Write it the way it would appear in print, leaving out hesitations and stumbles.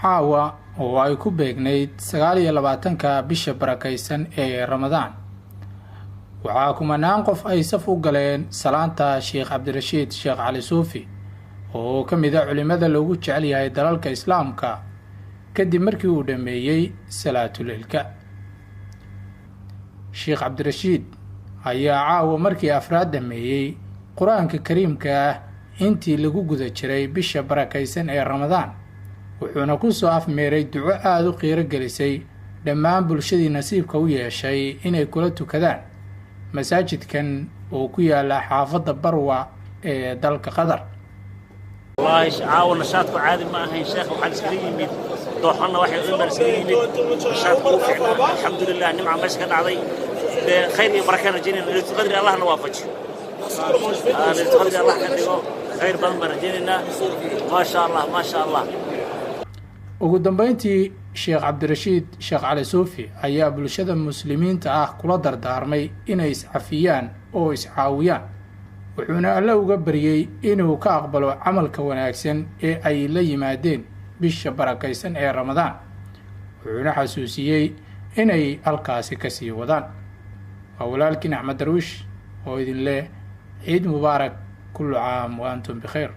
caawa oo ay ku beegnayd 29 bisha barakaysan ee Ramadaan waxaa kumanaan qof ay saf u galeen salaanta Sheekh Cabdirashiid Sheekh Cali Suufi oo ka mid ah culimada loogu jecel yahay dalalka Islaamka kadib markii uu dhameeyay salaatul ilka. Sheekh Cabdirashiid ayaa caawa markii afraad dhameeyay Quraanka Kariimka ah intii lagu guda jiray bisha barakaysan ee Ramadaan wuxuuna ku soo afmeeray duco aad u qiiro gelisay dhammaan bulshadii nasiibka u yeeshay inay kula tukadaan masaajidkan oo ku yaala xaafadda Barwa ee dalka Qatar. والله عاون نشاطكم عادي ما هي شيخ وحال سكريمي دوحنا واحد عمر سكريمي نشاطكم فعلا الحمد لله نعمة مسكت علي خير وبركة جينا لتقدر الله نوافج لتقدر الله كان خير بنبر جينا ما شاء الله ما شاء الله. ugu dambeyntii Sheekh Cabdirashiid Sheekh Cali Suufi ayaa bulshada muslimiinta ah kula dardaarmay inay iscafiyaan oo iscaawiyaan wuxuuna Alle uga baryay inuu ka aqbalo camalka wanaagsan ee ay la yimaadeen bisha barakaysan ee Ramadaan wuxuuna xasuusiyay inay halkaasi ka sii wadaan. walaalkiin Axmed Darwish oo idin leh ciid mubaarak kullu caam wa antum bikhair.